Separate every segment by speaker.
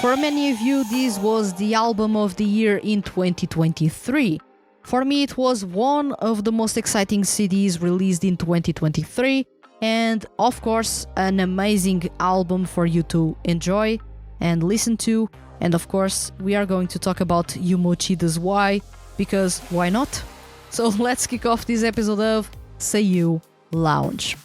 Speaker 1: For many of you, this was the album of the year in 2023. For me, it was one of the most exciting CDs released in 2023, and of course, an amazing album for you to enjoy and listen to. And of course, we are going to talk about Yuma Uchida's Why, because why not? So let's kick off this episode of SEIYUU Lounge.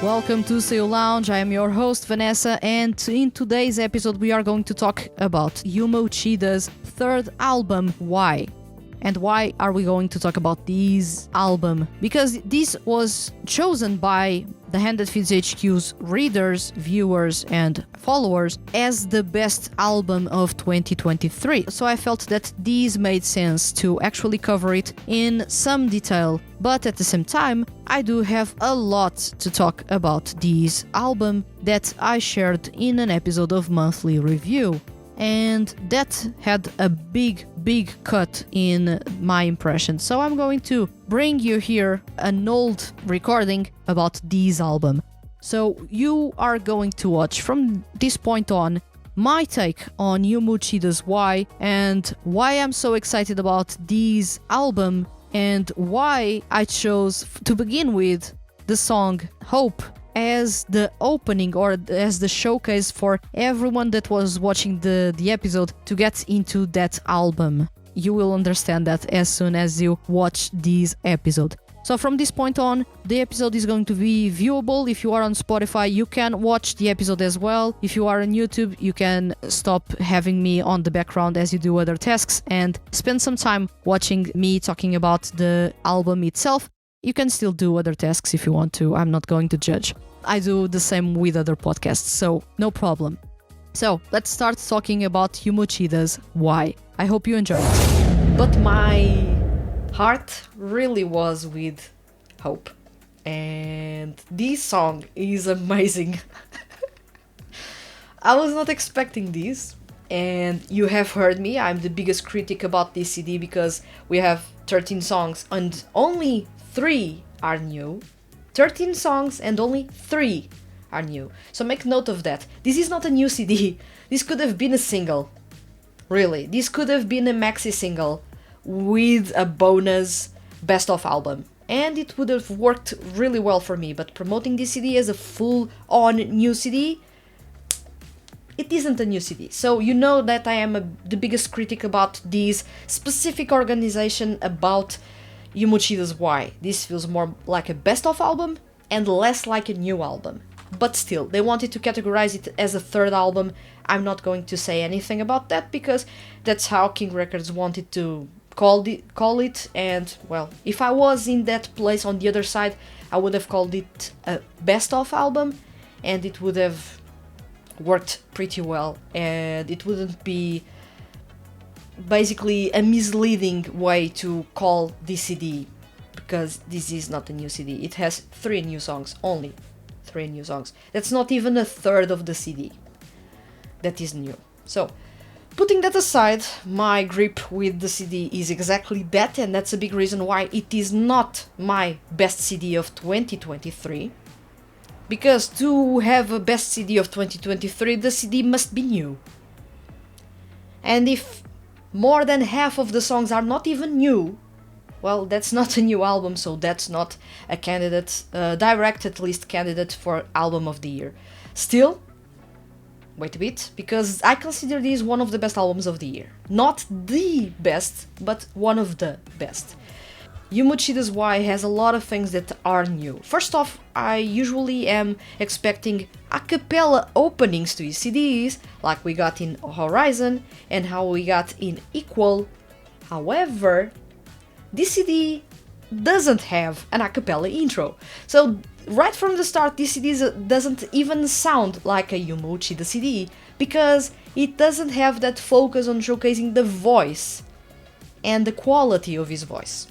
Speaker 1: Welcome to SEIYUU Lounge. I am your host Vanessa, and in today's episode we are going to talk about Yuma Uchida's third album, Why. And why are we going to talk about this album? Because this was chosen by the THTFHQ's readers, viewers, and followers as the best album of 2023. So I felt that this made sense to actually cover it in some detail. But at the same time, I do have a lot to talk about this album that I shared in an episode of Monthly Review. And that had a big cut in my impression. So I'm going to bring you here an old recording about this album. So you are going to watch from this point on my take on Yuma Uchida's Why, and why I'm so excited about this album, and why I chose to begin with the song Hope as the opening or as the showcase for everyone that was watching the episode to get into that album. You will understand that as soon as you watch this episode. So from this point on, the episode is going to be viewable. If you are on Spotify, you can watch the episode as well. If you are on YouTube, you can stop having me on the background as you do other tasks and spend some time watching me talking about the album itself. You can still do other tasks if you want to. I'm not going to judge. I do the same with other podcasts, so no problem. So let's start talking about Yuma Uchida's Why. I hope you enjoy it. But my heart really was with Hope. And this song is amazing. I was not expecting this. And you have heard me, I'm the biggest critic about this CD because we have 13 songs and only 3 are new. 13 songs and only 3 are new. So make note of that. This is not a new CD. This could have been a single. Really. This could have been a maxi single with a bonus best of album. And it would have worked really well for me. But promoting this CD as a full-on new CD, it isn't a new CD. So you know that I am the biggest critic about this specific organization about Yuma Uchida's Why. This feels more like a best-of album and less like a new album. But still, they wanted to categorize it as a third album. I'm not going to say anything about that because that's how King Records wanted to call it. And, well, if I was in that place on the other side, I would have called it a best-of album and it would have worked pretty well. And it wouldn't be basically a misleading way to call this CD, because this is not a new CD. It has 3 new songs, only 3 new songs. That's not even a third of the CD that is new. So, putting that aside, my grip with the CD is exactly that, and that's a big reason why it is not my best CD of 2023. Because to have a best CD of 2023, the CD must be new. And if more than half of the songs are not even new, well, that's not a new album, so that's not a candidate, direct at least candidate for album of the year. Still, wait a bit, because I consider this one of the best albums of the year. Not the best, but one of the best. Yuma Uchida's Why has a lot of things that are new. First off, I usually am expecting a cappella openings to his CDs, like we got in Horizon and how we got in Equal. However, this CD doesn't have an a cappella intro. So right from the start, this CD doesn't even sound like a Yuma Uchida CD because it doesn't have that focus on showcasing the voice and the quality of his voice.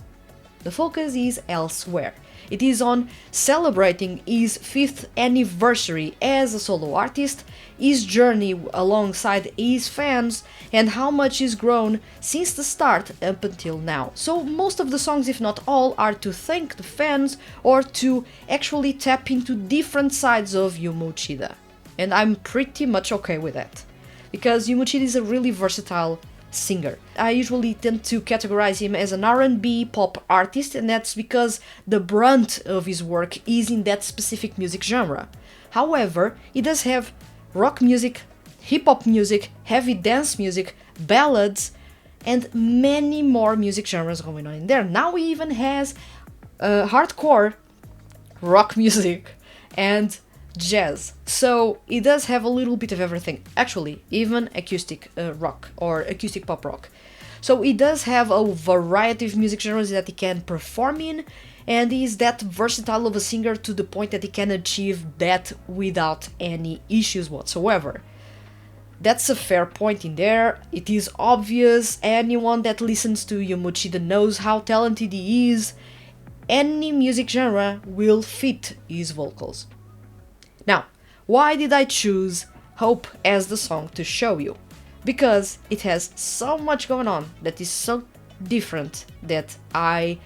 Speaker 1: The focus is elsewhere. It is on celebrating his 5th anniversary as a solo artist, his journey alongside his fans, and how much he's grown since the start up until now. So most of the songs, if not all, are to thank the fans or to actually tap into different sides of Yuma Uchida. And I'm pretty much okay with that, because Yuma Uchida is a really versatile singer. I usually tend to categorize him as an R&B pop artist, and that's because the brunt of his work is in that specific music genre. However, he does have rock music, hip-hop music, heavy dance music, ballads, and many more music genres going on in there. Now he even has hardcore rock music and jazz. So it does have a little bit of everything. Actually, even acoustic rock or acoustic pop rock. So it does have a variety of music genres that he can perform in, and he is that versatile of a singer to the point that he can achieve that without any issues whatsoever. That's a fair point in there. It is obvious. Anyone that listens to Yuma Uchida knows how talented he is. Any music genre will fit his vocals. Now, why did I choose Hope as the song to show you? Because it has so much going on that is so different that I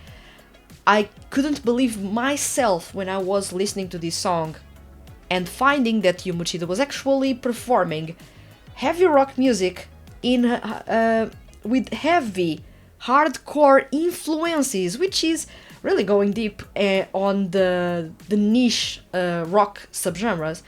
Speaker 1: couldn't believe myself when I was listening to this song and finding that Yuma Uchida was actually performing heavy rock music in with heavy hardcore influences, which is really going deep on the niche rock subgenres,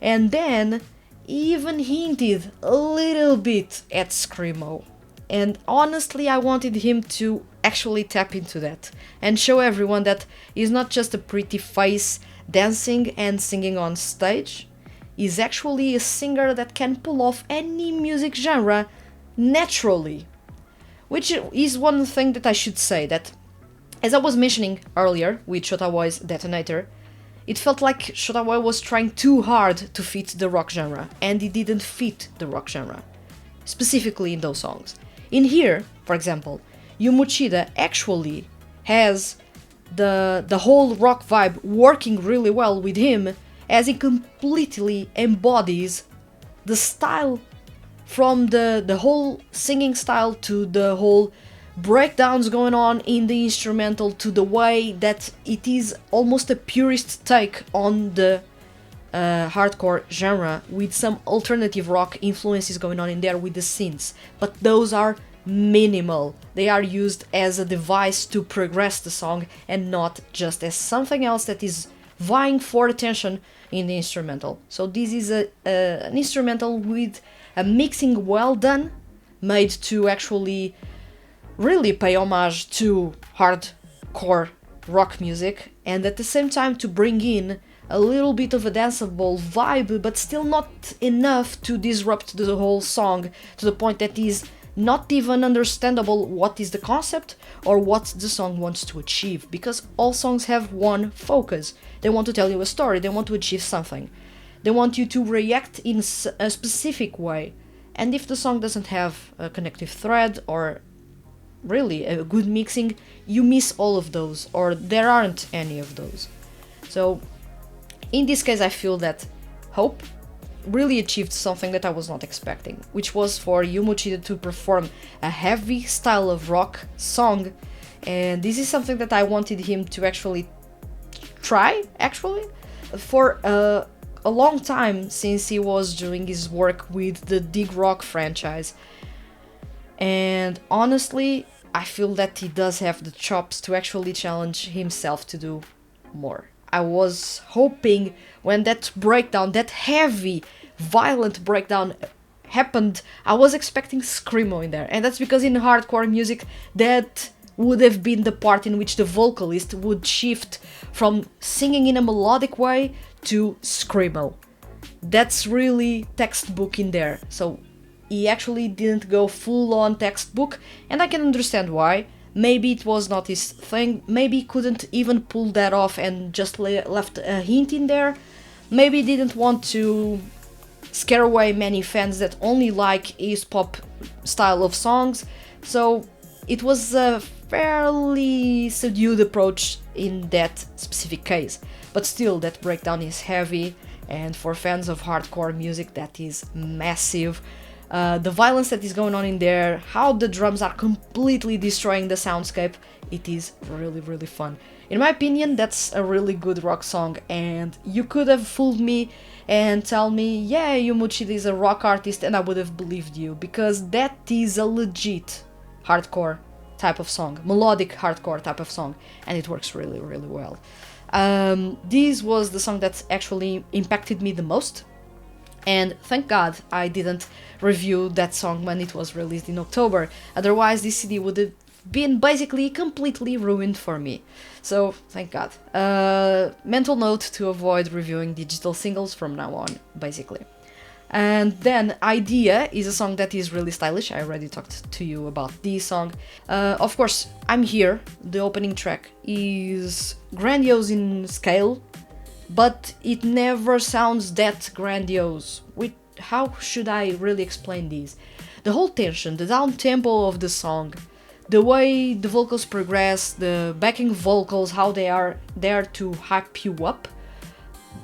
Speaker 1: and then even hinted a little bit at screamo. And honestly, I wanted him to actually tap into that and show everyone that he's not just a pretty face dancing and singing on stage. He's actually a singer that can pull off any music genre naturally. Which is one thing that I should say, that as I was mentioning earlier with Shotaboy's Detonator, it felt like Shotaboy was trying too hard to fit the rock genre, and he didn't fit the rock genre, specifically in those songs. In here, for example, Yuma Uchida actually has the whole rock vibe working really well with him, as he completely embodies the style, from the whole singing style to the whole breakdowns going on in the instrumental, to the way that it is almost a purist take on the hardcore genre, with some alternative rock influences going on in there with the synths, but those are minimal. They are used as a device to progress the song and not just as something else that is vying for attention in the instrumental. So this is an instrumental with a mixing well done, made to actually really pay homage to hardcore rock music, and at the same time to bring in a little bit of a danceable vibe, but still not enough to disrupt the whole song to the point that is not even understandable what is the concept or what the song wants to achieve, because all songs have one focus. They want to tell you a story, they want to achieve something. They want you to react in a specific way, and if the song doesn't have a connective thread or really a good mixing, you miss all of those, or there aren't any of those. So in this case, I feel that Hope really achieved something that I was not expecting, which was for Yuma Uchida to perform a heavy style of rock song, and this is something that I wanted him to actually try, for a long time, since he was doing his work with the Dig Rock franchise. And honestly, I feel that he does have the chops to actually challenge himself to do more. I was hoping when that breakdown, that heavy, violent breakdown happened, I was expecting screamo in there. And that's because in hardcore music, that would have been the part in which the vocalist would shift from singing in a melodic way to screamo. That's really textbook in there. So he actually didn't go full on textbook, and I can understand why. Maybe it was not his thing, maybe he couldn't even pull that off and just left a hint in there. Maybe he didn't want to scare away many fans that only like his pop style of songs. So it was a fairly subdued approach in that specific case, but still that breakdown is heavy, and for fans of hardcore music that is massive. The violence that is going on in there, how the drums are completely destroying the soundscape, it is really, really fun. In my opinion, that's a really good rock song, and you could have fooled me and tell me, yeah, Yuma Uchida is a rock artist, and I would have believed you, because that is a legit hardcore type of song, melodic hardcore type of song, and it works really, really well. This was the song that actually impacted me the most, and thank God I didn't review that song when it was released in October, otherwise this CD would have been basically completely ruined for me. So thank God. Mental note to avoid reviewing digital singles from now on, basically. And then Idea is a song that is really stylish. I already talked to you about this song. Of course, I'm Here, the opening track, is grandiose in scale, but it never sounds that grandiose. How should I really explain this? The whole tension, the down tempo of the song, the way the vocals progress, the backing vocals, how they are there to hype you up,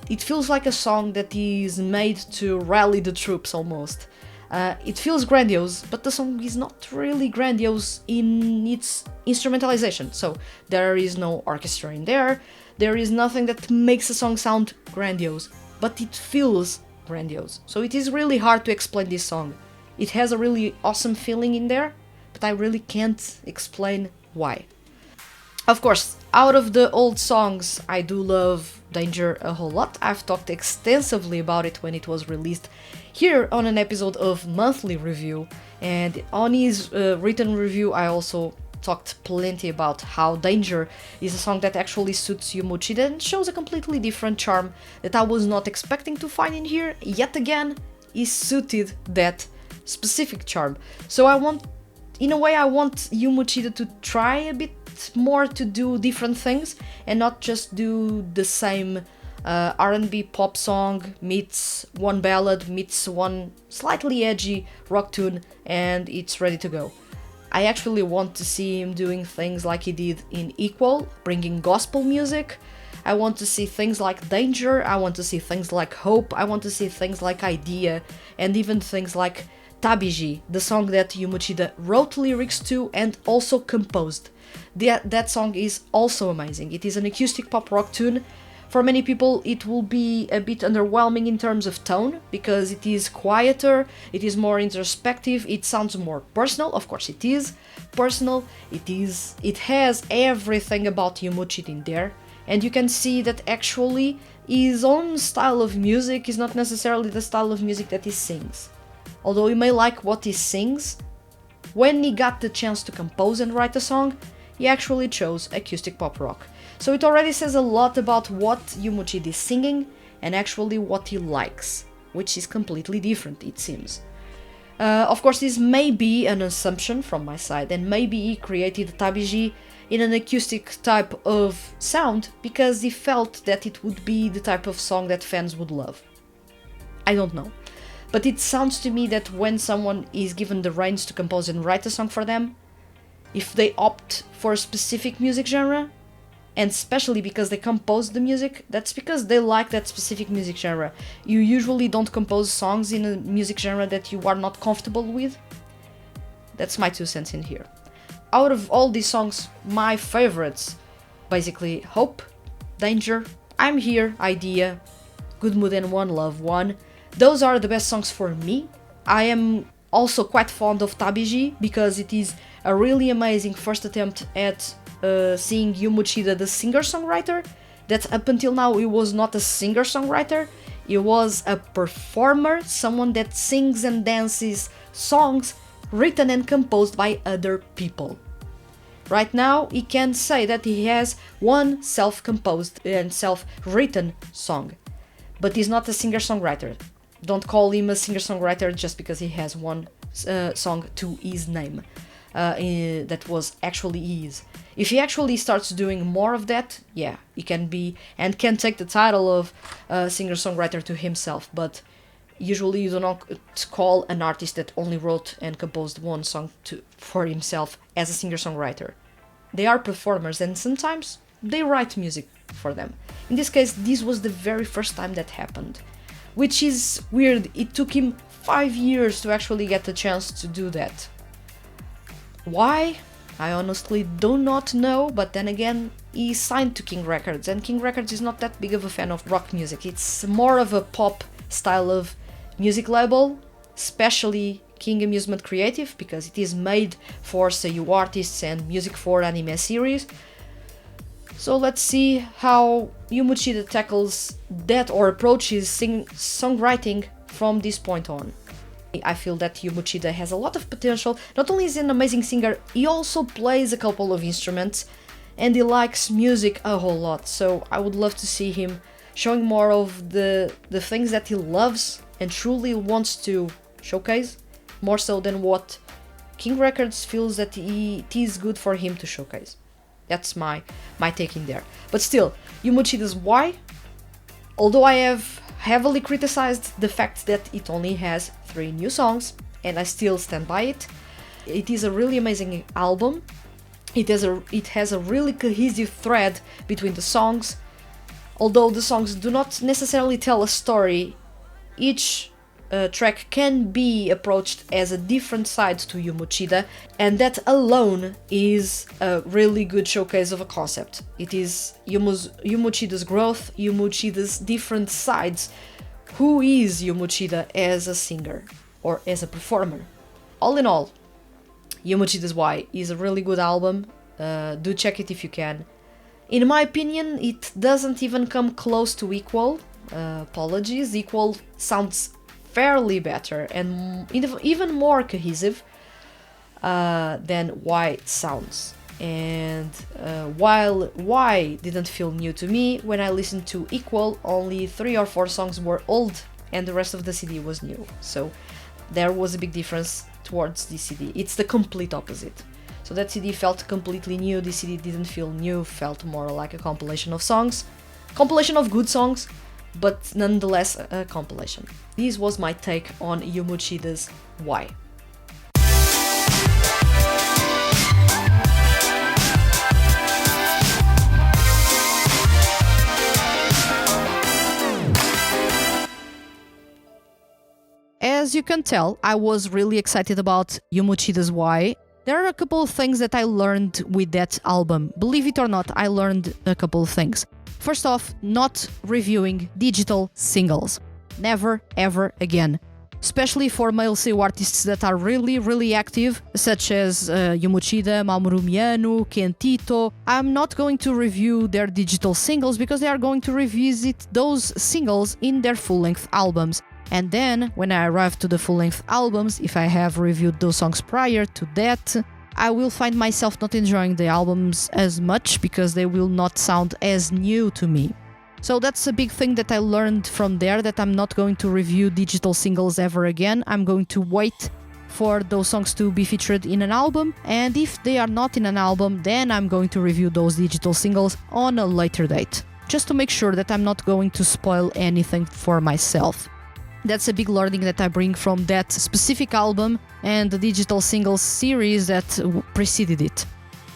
Speaker 1: it feels like a song that is made to rally the troops almost. It feels grandiose, but the song is not really grandiose in its instrumentalization. So there is no orchestra in there, there is nothing that makes a song sound grandiose, but it feels grandiose. So it is really hard to explain this song. It has a really awesome feeling in there, but I really can't explain why. Of course, out of the old songs, I do love Danger a whole lot. I've talked extensively about it when it was released here on an episode of Monthly Review, and on his written review I also talked plenty about how Danger is a song that actually suits Yuma Uchida and shows a completely different charm that I was not expecting to find in here. Yet again, he suited that specific charm. So in a way I want Yuma Uchida to try a bit more to do different things and not just do the same R&B pop song meets one ballad meets one slightly edgy rock tune and it's ready to go. I actually want to see him doing things like he did in Equal, bringing gospel music. I want to see things like Danger, I want to see things like Hope, I want to see things like Idea, and even things like Tabiji, the song that Yuma Uchida wrote lyrics to and also composed. That song is also amazing. It is an acoustic pop rock tune. For many people it will be a bit underwhelming in terms of tone, because it is quieter, it is more introspective, it sounds more personal. Of course it is personal, it has everything about Yuma Uchida in there, and you can see that actually his own style of music is not necessarily the style of music that he sings. Although you may like what he sings, when he got the chance to compose and write a song, he actually chose acoustic pop rock. So it already says a lot about what Yuma Uchida is singing and actually what he likes, which is completely different, it seems. Of course, this may be an assumption from my side, and maybe he created Tabiji in an acoustic type of sound because he felt that it would be the type of song that fans would love. I don't know. But it sounds to me that when someone is given the reins to compose and write a song for them, if they opt for a specific music genre, and especially because they compose the music, that's because they like that specific music genre. You usually don't compose songs in a music genre that you are not comfortable with. That's my 2 cents in here. Out of all these songs, my favorites, basically Hope, Danger, I'm Here, Idea, Good Mood and One Love One. Those are the best songs for me. I am also quite fond of Tabiji because it is a really amazing first attempt at seeing Yuma Uchida the singer-songwriter, that up until now he was not a singer-songwriter, he was a performer, someone that sings and dances songs written and composed by other people. Right now he can say that he has one self-composed and self-written song, but he's not a singer-songwriter. Don't call him a singer-songwriter just because he has one song to his name. That was actually his. If he actually starts doing more of that, yeah, he can be and can take the title of singer-songwriter to himself, but usually you do not call an artist that only wrote and composed one song for himself as a singer-songwriter. They are performers, and sometimes they write music for them. In this case, this was the very first time that happened, which is weird. It took him 5 years to actually get the chance to do that. Why? I honestly do not know, but then again, he signed to King Records, and King Records is not that big of a fan of rock music. It's more of a pop style of music label, especially King Amusement Creative, because it is made for SEIYUU artists and music for anime series. So let's see how Yuma Uchida tackles that or approaches songwriting from this point on. I feel that Yuma Uchida has a lot of potential. Not only is he an amazing singer, he also plays a couple of instruments and he likes music a whole lot. So I would love to see him showing more of the things that he loves and truly wants to showcase, more so than what King Records feels that it is good for him to showcase. That's my take in there. But still, Yuma Uchida's Why, although I have heavily criticized the fact that it only has 3 new songs, and I still stand by it. It is a really amazing album. It has a really cohesive thread between the songs. Although the songs do not necessarily tell a story, each track can be approached as a different side to Yuma Uchida, and that alone is a really good showcase of a concept. It is Yuma Uchida's growth, Yuma Uchida's different sides. Who is Yuma Uchida as a singer or as a performer? All in all, Yuma Uchida's Why is a really good album. Do check it if you can. In my opinion, it doesn't even come close to Equal. Apologies, Equal sounds fairly better and even more cohesive than Why sounds. And while Why didn't feel new to me, when I listened to Equal, only 3 or 4 songs were old and the rest of the CD was new. So there was a big difference towards this CD. It's the complete opposite. So that CD felt completely new, this CD didn't feel new, felt more like a compilation of songs. Compilation of good songs, but nonetheless a compilation. This was my take on Yuma Uchida's Why. As you can tell, I was really excited about Yuma Uchida's Why. There are a couple of things that I learned with that album. Believe it or not, I learned a couple of things. First off, not reviewing digital singles. Never, ever again. Especially for male SEIYUU artists that are really active, such as Yuma Uchida, Mamoru Miyano, Kentito. I'm not going to review their digital singles because they are going to revisit those singles in their full-length albums. And then, when I arrive to the full-length albums, if I have reviewed those songs prior to that, I will find myself not enjoying the albums as much because they will not sound as new to me. So that's a big thing that I learned from there, that I'm not going to review digital singles ever again. I'm going to wait for those songs to be featured in an album, and if they are not in an album, then I'm going to review those digital singles on a later date, just to make sure that I'm not going to spoil anything for myself. That's a big learning that I bring from that specific album and the digital singles series that preceded it.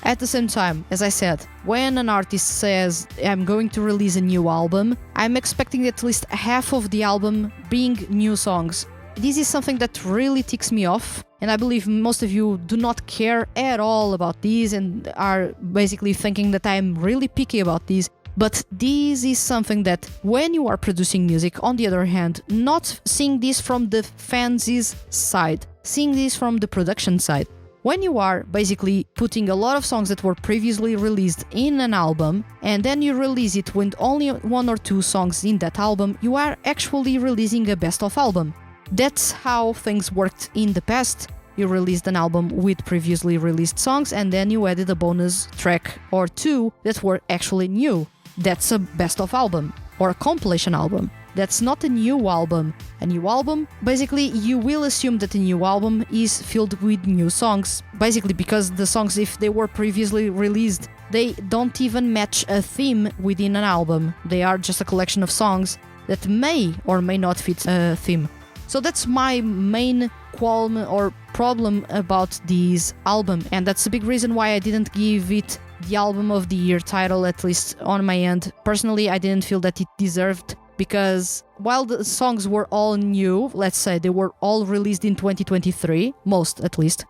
Speaker 1: At the same time, as I said, when an artist says I'm going to release a new album, I'm expecting at least half of the album being new songs. This is something that really ticks me off, and I believe most of you do not care at all about these and are basically thinking that I'm really picky about these. But this is something that when you are producing music, on the other hand, not seeing this from the fans' side, seeing this from the production side. When you are basically putting a lot of songs that were previously released in an album, and then you release it with only 1 or 2 songs in that album, you are actually releasing a best-of album. That's how things worked in the past. You released an album with previously released songs, and then you added a bonus track or 2 that were actually new. That's a best-of album, or a compilation album. That's not a new album. A new album, basically, you will assume that a new album is filled with new songs. Basically, because the songs, if they were previously released, they don't even match a theme within an album. They are just a collection of songs that may or may not fit a theme. So that's my main qualm or problem about this album, and that's a big reason why I didn't give it the album of the year title, at least on my end. Personally, I didn't feel that it deserved, because while the songs were all new, let's say they were all released in 2023, most at least,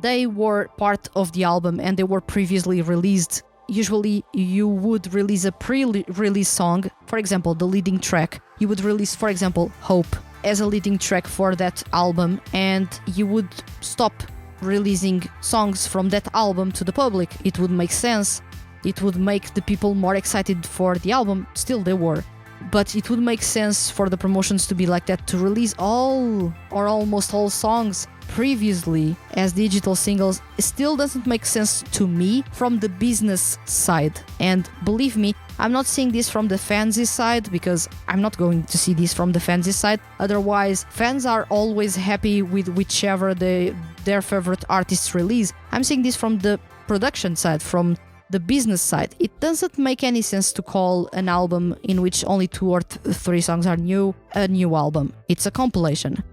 Speaker 1: they were part of the album and they were previously released. Usually you would release a pre-release song, for example, the leading track. You would release, for example, Hope as a leading track for that album, and you would stop releasing songs from that album to the public. It would make sense. It would make the people more excited for the album. Still, they were. But it would make sense for the promotions to be like that, to release all or almost all songs previously as digital singles. It still doesn't make sense to me from the business side. And believe me, I'm not seeing this from the fans' side, because I'm not going to see this from the fans' side. Otherwise, fans are always happy with whichever their favorite artists release. I'm seeing this from the production side, from the business side. It doesn't make any sense to call an album in which only 2 or 3 songs are new a new album. It's a compilation.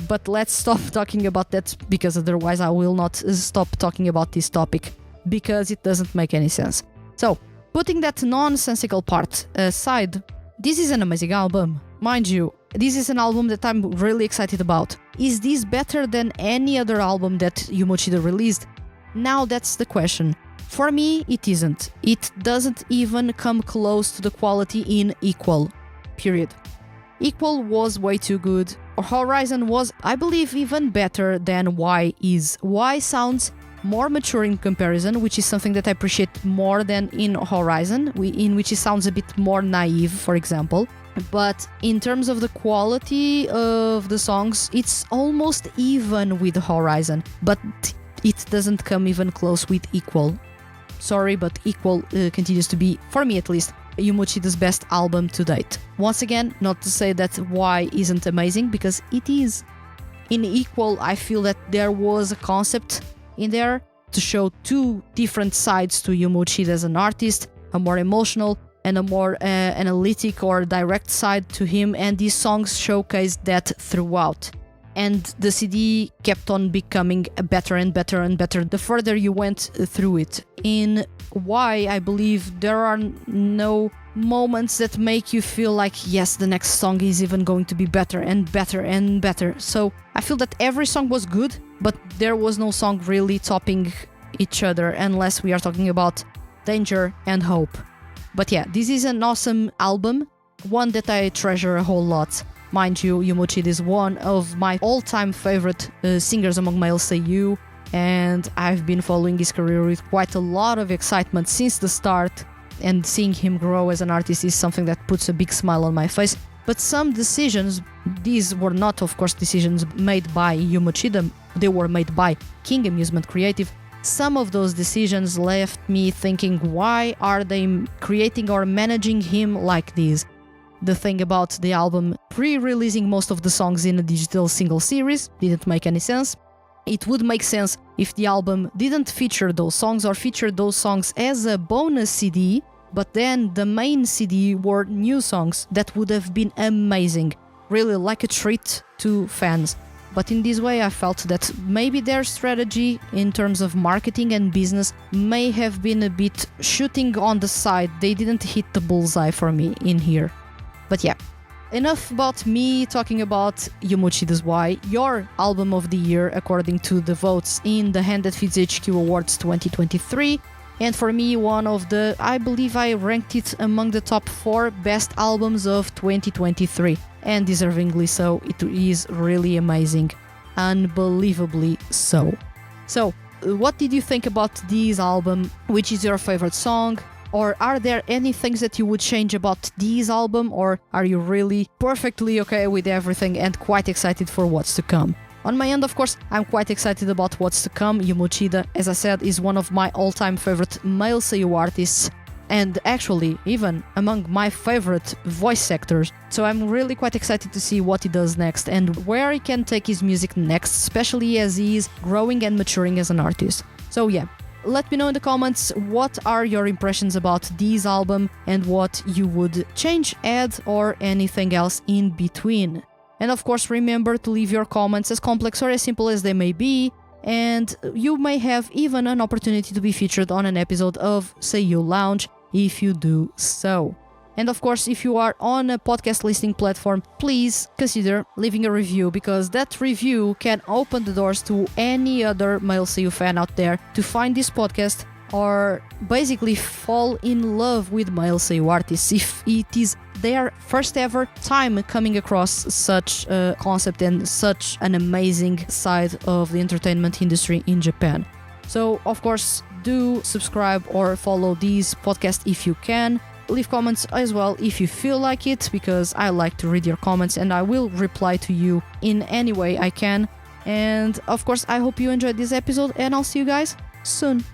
Speaker 1: But let's stop talking about that, because otherwise I will not stop talking about this topic, because it doesn't make any sense. So, putting that nonsensical part aside, this is an amazing album. Mind you, this is an album that I'm really excited about. Is this better than any other album that Yuma Uchida released? Now that's the question. For me, it isn't. It doesn't even come close to the quality in Equal. Period. Equal was way too good. Horizon was, I believe, even better than Y is. Y sounds more mature in comparison, which is something that I appreciate more than in Horizon, in which it sounds a bit more naive, for example. But in terms of the quality of the songs, it's almost even with Horizon, but it doesn't come even close with Equal. Sorry, but Equal continues to be, for me at least, Yuma Uchida's best album to date. Once again, not to say that Y isn't amazing, because it is. In Equal, I feel that there was a concept in there to show 2 different sides to Yuma Uchida as an artist, a more emotional and a more analytic or direct side to him, and these songs showcased that throughout. And the CD kept on becoming better and better and better the further you went through it. In Y, I believe there are no moments that make you feel like, yes, the next song is even going to be better and better and better. So I feel that every song was good, but there was no song really topping each other, unless we are talking about Danger and Hope. But yeah, this is an awesome album, one that I treasure a whole lot. Mind you, Yuma Uchida is one of my all-time favorite singers among male SEIYUU, and I've been following his career with quite a lot of excitement since the start, and seeing him grow as an artist is something that puts a big smile on my face. But some decisions, these were not, of course, decisions made by Yuma Uchida, they were made by King Amusement Creative. Some of those decisions left me thinking, why are they creating or managing him like this? The thing about the album pre-releasing most of the songs in a digital single series didn't make any sense. It would make sense if the album didn't feature those songs, or feature those songs as a bonus CD, but then the main CD were new songs. That would have been amazing, really like a treat to fans. But in this way, I felt that maybe their strategy in terms of marketing and business may have been a bit shooting on the side. They didn't hit the bullseye for me in here. But yeah, enough about me talking about Yuma Uchida's Y, your album of the year according to the votes in the THTFHQ Awards 2023. And for me, one of the, I believe I ranked it among the top 4 best albums of 2023. And deservingly so. It is really amazing. Unbelievably so. So, what did you think about this album? Which is your favorite song? Or are there any things that you would change about this album? Or are you really perfectly okay with everything and quite excited for what's to come? On my end, of course, I'm quite excited about what's to come. Yuma Uchida, as I said, is one of my all-time favorite male SEIYUU artists, and actually even among my favorite voice actors. So I'm really quite excited to see what he does next and where he can take his music next, especially as he is growing and maturing as an artist. So yeah, let me know in the comments what are your impressions about this album and what you would change, add, or anything else in between. And of course, remember to leave your comments, as complex or as simple as they may be, and you may have even an opportunity to be featured on an episode of SEIYUU Lounge if you do so. And of course, if you are on a podcast listening platform, please consider leaving a review, because that review can open the doors to any other male SEIYUU fan out there to find this podcast or basically fall in love with male SEIYUU artists if it is their first ever time coming across such a concept and such an amazing side of the entertainment industry in Japan. So, of course, do subscribe or follow these podcasts if you can. Leave comments as well if you feel like it, because I like to read your comments and I will reply to you in any way I can. And of course, I hope you enjoyed this episode, and I'll see you guys soon.